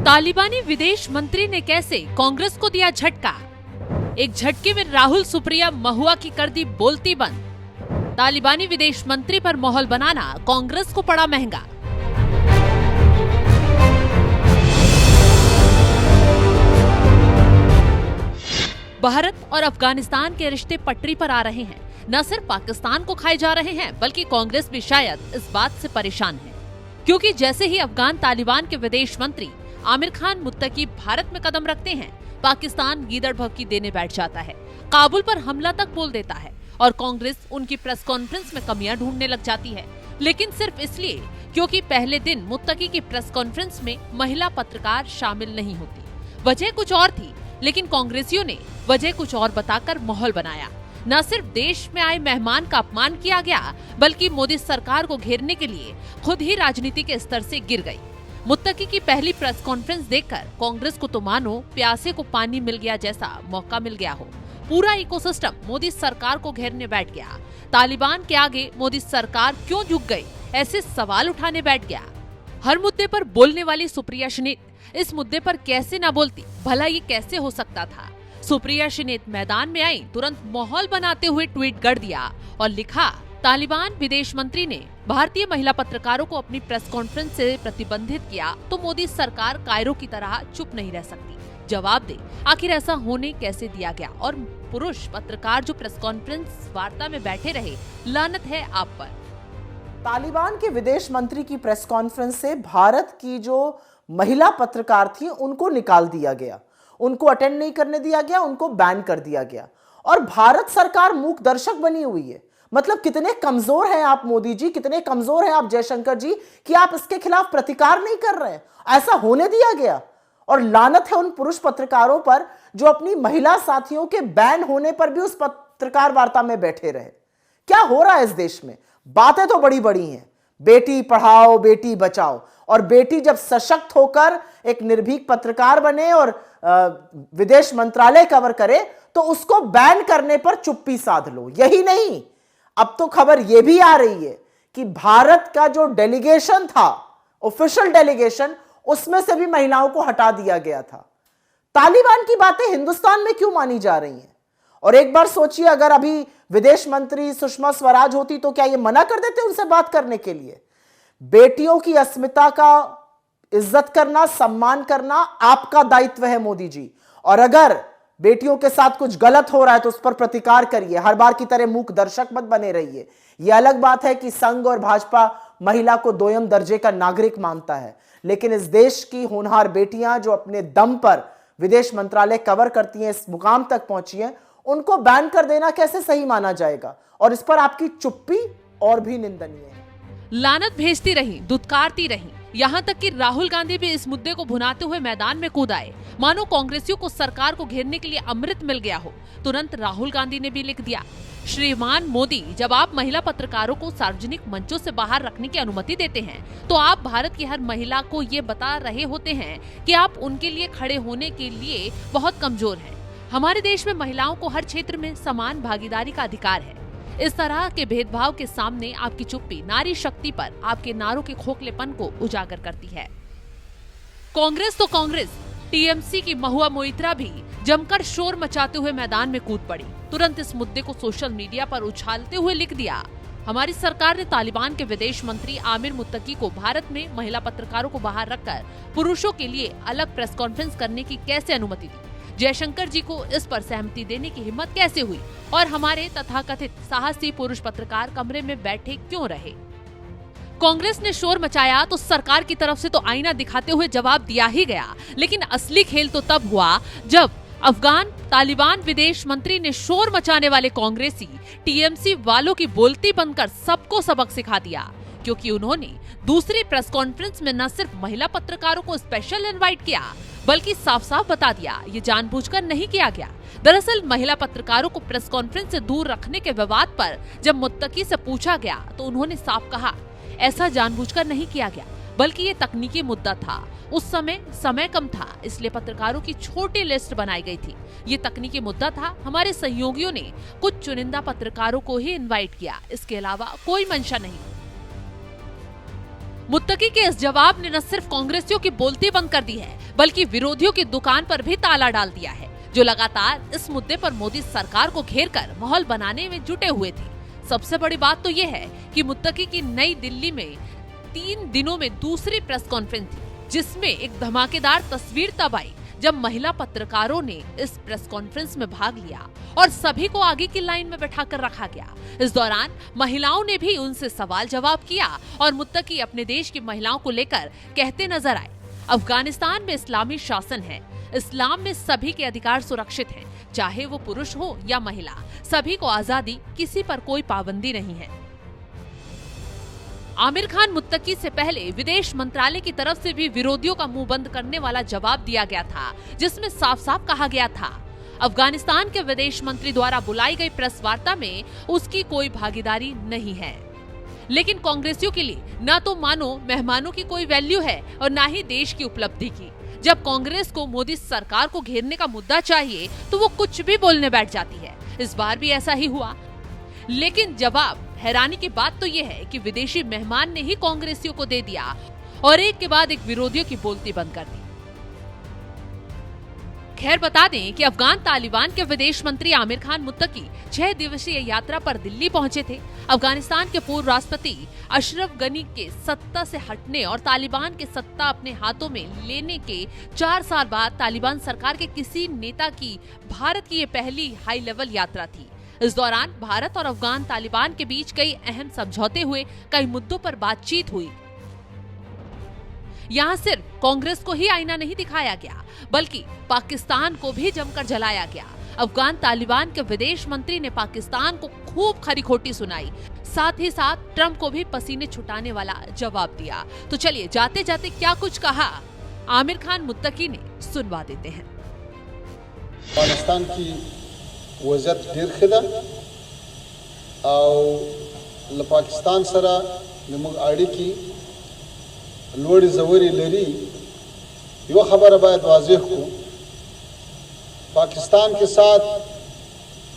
तालिबानी विदेश मंत्री ने कैसे कांग्रेस को दिया झटका। एक झटके में राहुल सुप्रिया महुआ की कर दी बोलती बंद। तालिबानी विदेश मंत्री पर माहौल बनाना कांग्रेस को पड़ा महंगा। भारत और अफगानिस्तान के रिश्ते पटरी पर आ रहे हैं। न सिर्फ पाकिस्तान को खाए जा रहे हैं, बल्कि कांग्रेस भी शायद इस बात से परेशान है, क्योंकि जैसे ही अफगान तालिबान के विदेश मंत्री आमिर खान मुत्तकी भारत में कदम रखते हैं, पाकिस्तान गीदड़ भभकी देने बैठ जाता है, काबुल पर हमला तक बोल देता है और कांग्रेस उनकी प्रेस कॉन्फ्रेंस में कमियां ढूंढने लग जाती है। लेकिन सिर्फ इसलिए क्योंकि पहले दिन मुत्तकी की प्रेस कॉन्फ्रेंस में महिला पत्रकार शामिल नहीं होती। वजह कुछ और थी, लेकिन कांग्रेसियों ने वजह कुछ और बताकर माहौल बनाया। न सिर्फ देश में आए मेहमान का अपमान किया गया, बल्कि मोदी सरकार को घेरने के लिए खुद ही राजनीति के स्तर से गिर गई। मुत्तकी की पहली प्रेस कॉन्फ्रेंस देखकर कांग्रेस को तो मानो प्यासे को पानी मिल गया जैसा मौका मिल गया हो। पूरा इकोसिस्टम मोदी सरकार को घेरने बैठ गया। तालिबान के आगे मोदी सरकार क्यों झुक गई, ऐसे सवाल उठाने बैठ गया। हर मुद्दे पर बोलने वाली सुप्रिया शिनेत इस मुद्दे पर कैसे न बोलती, भला ये कैसे हो सकता था। सुप्रिया शिनेत मैदान में आई, तुरंत माहौल बनाते हुए ट्वीट कर दिया और लिखा, तालिबान विदेश मंत्री ने भारतीय महिला पत्रकारों को अपनी प्रेस कॉन्फ्रेंस से प्रतिबंधित किया तो मोदी सरकार कायरो की तरह चुप नहीं रह सकती। जवाब दे, आखिर ऐसा होने कैसे दिया गया। और पुरुष पत्रकार जो प्रेस कॉन्फ्रेंस वार्ता में बैठे रहे, लानत है आप पर। तालिबान के विदेश मंत्री की प्रेस कॉन्फ्रेंस से भारत की जो महिला पत्रकार थी उनको निकाल दिया गया, उनको अटेंड नहीं करने दिया गया, उनको बैन कर दिया गया। और भारत सरकार मूक दर्शक बनी हुई है। मतलब कितने कमजोर हैं आप मोदी जी, कितने कमजोर हैं आप जयशंकर जी कि आप इसके खिलाफ प्रतिकार नहीं कर रहे हैं। ऐसा होने दिया गया। और लानत है उन पुरुष पत्रकारों पर जो अपनी महिला साथियों के बैन होने पर भी उस पत्रकार वार्ता में बैठे रहे। क्या हो रहा है इस देश में? बातें तो बड़ी बड़ी हैं, बेटी पढ़ाओ बेटी बचाओ, और बेटी जब सशक्त होकर एक निर्भीक पत्रकार बने और विदेश मंत्रालय कवर करे तो उसको बैन करने पर चुप्पी साध लो। यही नहीं, अब तो खबर यह भी आ रही है कि भारत का जो डेलीगेशन था, ऑफिशियल डेलीगेशन, उसमें से भी महिलाओं को हटा दिया गया था। तालिबान की बातें हिंदुस्तान में क्यों मानी जा रही हैं? और एक बार सोचिए, अगर अभी विदेश मंत्री सुषमा स्वराज होती तो क्या ये मना कर देते उनसे बात करने के लिए? बेटियों की अस्मिता का इज्जत करना, सम्मान करना आपका दायित्व है मोदी जी। और अगर बेटियों के साथ कुछ गलत हो रहा है तो उस पर प्रतिकार करिए, हर बार की तरह मूक दर्शक मत बने रहिए। यह अलग बात है कि संघ और भाजपा महिला को दोयम दर्जे का नागरिक मानता है, लेकिन इस देश की होनहार बेटियां जो अपने दम पर विदेश मंत्रालय कवर करती हैं, इस मुकाम तक पहुंची हैं, उनको बैन कर देना कैसे सही माना जाएगा? और इस पर आपकी चुप्पी और भी निंदनीय है। लानत भेजती रही, दुत्कारती रही, यहाँ तक कि राहुल गांधी भी इस मुद्दे को भुनाते हुए मैदान में कूद आए, मानो कांग्रेसियों को सरकार को घेरने के लिए अमृत मिल गया हो। तुरंत राहुल गांधी ने भी लिख दिया, श्रीमान मोदी, जब आप महिला पत्रकारों को सार्वजनिक मंचों से बाहर रखने की अनुमति देते हैं तो आप भारत की हर महिला को ये बता रहे होते हैं कि आप उनके लिए खड़े होने के लिए बहुत कमजोर हैं। हमारे देश में महिलाओं को हर क्षेत्र में समान भागीदारी का अधिकार है। इस तरह के भेदभाव के सामने आपकी चुप्पी नारी शक्ति पर आपके नारों के खोखलेपन को उजागर करती है। कांग्रेस तो कांग्रेस, टीएमसी की महुआ मोइत्रा भी जमकर शोर मचाते हुए मैदान में कूद पड़ी। तुरंत इस मुद्दे को सोशल मीडिया पर उछालते हुए लिख दिया, हमारी सरकार ने तालिबान के विदेश मंत्री आमिर मुत्तकी को भारत में महिला पत्रकारों को बाहर रखकर पुरुषों के लिए अलग प्रेस कॉन्फ्रेंस करने की कैसे अनुमति दी? जयशंकर जी को इस पर सहमति देने की हिम्मत कैसे हुई? और हमारे तथाकथित साहसी पुरुष पत्रकार कमरे में बैठे क्यों रहे? कांग्रेस ने शोर मचाया तो सरकार की तरफ से तो आईना दिखाते हुए जवाब दिया ही गया, लेकिन असली खेल तो तब हुआ जब अफगान तालिबान विदेश मंत्री ने शोर मचाने वाले कांग्रेसी टीएमसी वालों की बोलती बंद कर सबको सबक सिखा दिया, क्योंकि उन्होंने दूसरी प्रेस कॉन्फ्रेंस में न सिर्फ महिला पत्रकारों को स्पेशल इनवाइट किया, बल्कि साफ साफ बता दिया ये जानबूझकर नहीं किया गया। दरअसल महिला पत्रकारों को प्रेस कॉन्फ्रेंस से दूर रखने के विवाद पर जब मुत्तकी से पूछा गया तो उन्होंने साफ कहा, ऐसा जानबूझकर नहीं किया गया, बल्कि ये तकनीकी मुद्दा था। उस समय कम था, इसलिए पत्रकारों की छोटी लिस्ट बनाई गई थी। ये तकनीकी मुद्दा था। हमारे सहयोगियों ने कुछ चुनिंदा पत्रकारों को ही इनवाइट किया, इसके अलावा कोई मंशा नहीं। मुत्तकी के इस जवाब ने न सिर्फ कांग्रेसियों की बोलती बंद कर दी है, बल्कि विरोधियों की दुकान पर भी ताला डाल दिया है, जो लगातार इस मुद्दे पर मोदी सरकार को घेरकर माहौल बनाने में जुटे हुए थे। सबसे बड़ी बात तो ये है कि मुत्तकी की नई दिल्ली में 3 दिनों में दूसरी प्रेस कॉन्फ्रेंस थी, जिसमें एक धमाकेदार तस्वीर तब आई जब महिला पत्रकारों ने इस प्रेस कॉन्फ्रेंस में भाग लिया और सभी को आगे की लाइन में बैठाकर रखा गया। इस दौरान महिलाओं ने भी उनसे सवाल जवाब किया और मुत्तकी अपने देश की महिलाओं को लेकर कहते नजर आए, अफगानिस्तान में इस्लामी शासन है, इस्लाम में सभी के अधिकार सुरक्षित हैं, चाहे वो पुरुष हो या महिला, सभी को आजादी, किसी पर कोई पाबंदी नहीं है। आमिर खान मुत्तकी से पहले विदेश मंत्रालय की तरफ से भी विरोधियों का मुंह बंद करने वाला जवाब दिया गया था, जिसमें साफ साफ कहा गया था अफगानिस्तान के विदेश मंत्री द्वारा बुलाई गई प्रेस वार्ता में उसकी कोई भागीदारी नहीं है। लेकिन कांग्रेसियों के लिए न तो मानो मेहमानों की कोई वैल्यू है और न ही देश की उपलब्धि की। जब कांग्रेस को मोदी सरकार को घेरने का मुद्दा चाहिए तो वो कुछ भी बोलने बैठ जाती है। इस बार भी ऐसा ही हुआ, लेकिन जवाब हैरानी की बात तो ये है कि विदेशी मेहमान ने ही कांग्रेसियों को दे दिया और एक के बाद एक विरोधियों की बोलती बंद कर दी। खैर, बता दें कि अफगान तालिबान के विदेश मंत्री आमिर खान मुत्तकी 6 दिवसीय यात्रा पर दिल्ली पहुंचे थे। अफगानिस्तान के पूर्व राष्ट्रपति अशरफ गनी के सत्ता से हटने और तालिबान के सत्ता अपने हाथों में लेने के 4 साल बाद तालिबान सरकार के किसी नेता की भारत की ये पहली हाई लेवल यात्रा थी। इस दौरान भारत और अफगान तालिबान के बीच कई अहम समझौते हुए, कई मुद्दों पर बातचीत हुई। यहाँ सिर्फ कांग्रेस को ही आईना नहीं दिखाया गया, बल्कि पाकिस्तान को भी जमकर जलाया गया। अफगान तालिबान के विदेश मंत्री ने पाकिस्तान को खूब खरी खोटी सुनाई, साथ ही साथ ट्रंप को भी पसीने छुटाने वाला जवाब दिया। तो चलिए जाते जाते क्या कुछ कहा आमिर खान मुत्तकी ने, सुनवा देते हैं। पाकिस्तान की वजत ढेर खिदा और पाकिस्तान सरा नमक आड़ी की लोड़ी जवरी लरी यो खबर बाद वाज़ेह को पाकिस्तान के साथ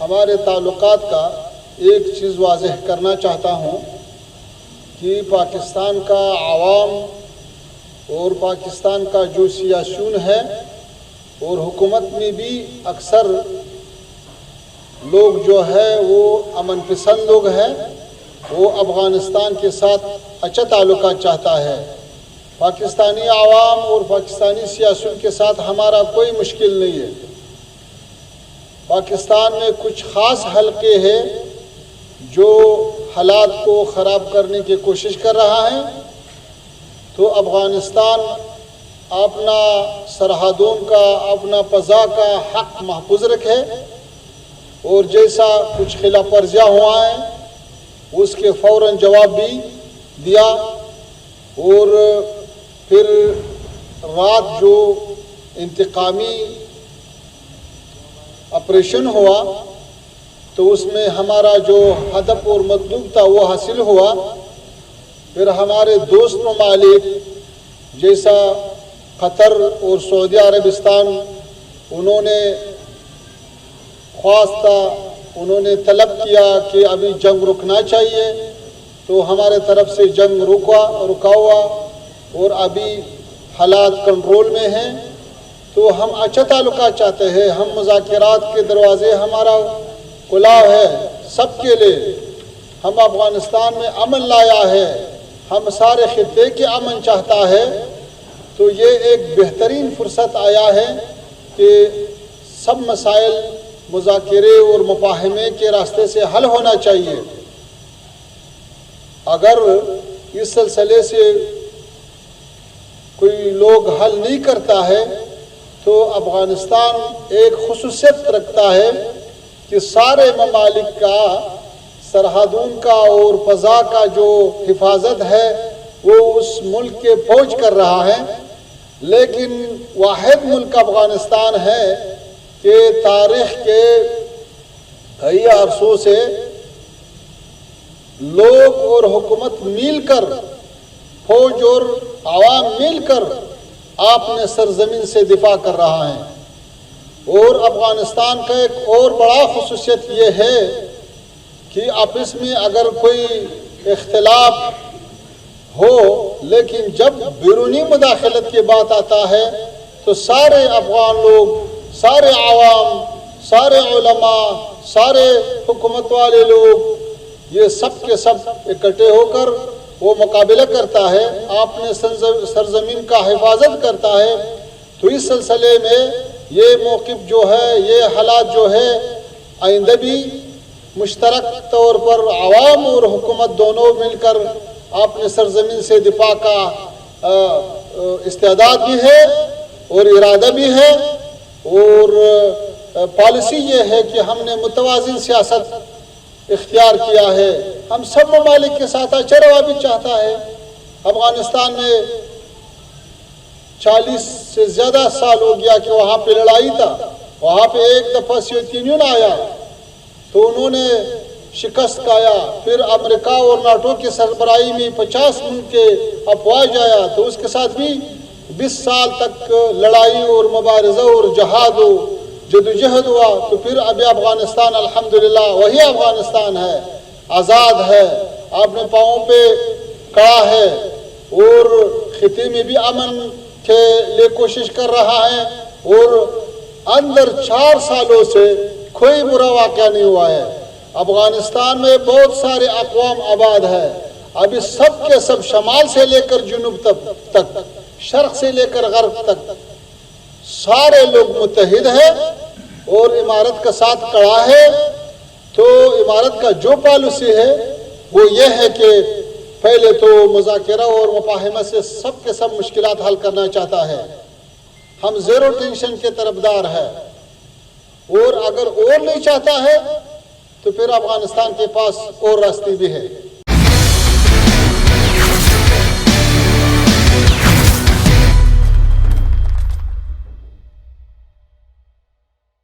हमारे ताल्लुकात का एक चीज़ वाज़ेह करना चाहता हूँ कि पाकिस्तान का आवाम और पाकिस्तान का जो सियासून है और हुकूमत में भी अक्सर लोग जो है वो अमन पसंद लोग हैं, वो अफ़गानिस्तान के साथ अच्छा ताल्लुकात चाहता है। पाकिस्तानी आवाम और पाकिस्तानी सियासून के साथ हमारा कोई मुश्किल नहीं है। पाकिस्तान में कुछ ख़ास हलके हैं जो हालात को ख़राब करने की कोशिश कर रहा है, तो अफ़गानिस्तान अपना सरहदों का, अपना फ़ज़ा का हक़ महफूज रखे और जैसा कुछ खिलाफ वर्जियाँ हुआ है उसके फ़ौरन जवाब भी दिया। और फिर रात जो इंतकामी ऑपरेशन हुआ तो उसमें हमारा जो हदफ और मतलूब था वो हासिल हुआ। फिर हमारे दोस्त ममालिक जैसा कतर और सऊदी अरबिस्तान उन्होंने ख्वास्ता, उन्होंने तलब किया कि अभी जंग रुकना चाहिए, तो हमारे तरफ से जंग रुका हुआ और अभी हालात कंट्रोल में हैं। तो हम अच्छा ताल्लुकात चाहते हैं, हम मुज़ाकरात के दरवाजे हमारा खुला है सबके लिए। हम अफ़गानिस्तान में अमन लाया है, हम सारे खित्ते के अमन चाहता है। तो ये एक बेहतरीन फुर्सत आया है कि सब मसाइल मुज़ाकरे और मुफाहमे के रास्ते से हल होना चाहिए। अगर इस सिलसिले से कोई लोग हल नहीं करता है तो अफ़गानिस्तान एक खुसूसियत रखता है कि सारे ममालिक का सरहदों का और फ़ज़ा का जो हिफाजत है वो उस मुल्क के फौज कर रहा है। लेकिन वाहिद मुल्क अफ़गानिस्तान है कि तारीख़ के कई अरसों से लोग और हुकूमत मिलकर, फौज और आवाम मिलकर अपने सरजमीन से दिफा कर रहा है। और अफ़गानिस्तान का एक और बड़ा खुसूसियत ये है कि आपस में अगर कोई इख्तिलाफ हो, लेकिन जब बैरूनी मुदाखलत की बात आता है तो सारे अफगान लोग, सारे आवाम, सारे उलमा, सारे हुकूमत वाले लोग, ये सब के सब इकट्ठे होकर वो मुकाबला करता है, अपने सरजमीन का हिफाजत करता है। तो इस सिलसिले में ये मौक़िफ़ जो है, ये हालात जो है, आइंदा भी मुश्तरक तौर पर आवाम और हुकूमत दोनों मिलकर अपने सरजमीन से दिफा का इस्तेदाद भी है और इरादा भी है। और पॉलिसी ये है कि हमने मुतवाज़िन सियासत इख्तियार किया है। हम सब ममालिक के साथ अच्छा रवा भी चाहता है। अफगानिस्तान में 40 से ज़्यादा साल हो गया कि वहाँ पे लड़ाई था, वहाँ पे एक दफ़ा सोवियत यूनियन आया तो उन्होंने शिकस्त खाया। फिर अमेरिका और नाटो की सरबराही में 50 मुल्क के अफवाज आया तो उसके साथ भी 20 साल तक लड़ाई और मुबारज़ा और जहाद हो, जदोजहद हुआ। तो फिर अभी अफगानिस्तान अल्हम्दुलिल्लाह वही अफगानिस्तान है, आज़ाद है, अपने पाँव पे खड़ा है और खिते में भी अमन के लिए कोशिश कर रहा है। और अंदर 4 सालों से कोई बुरा वाक़या नहीं हुआ है। अफगानिस्तान में बहुत सारे अक़वाम आबाद है। अभी सब के सब शमाल से लेकर जुनूब तक, शर्क़ से लेकर गर्ब तक सारे लोग मुत्तहिद हैं और इमारत का साथ खड़ा है। तो इमारत का जो पॉलिसी है वो ये है कि पहले तो मुज़ाकरा और मुफाहमत से सब के सब मुश्किलात हल करना चाहता है। हम ज़ीरो टेंशन के तरफदार है और अगर और नहीं चाहता है तो फिर अफगानिस्तान के पास और रास्ते भी है।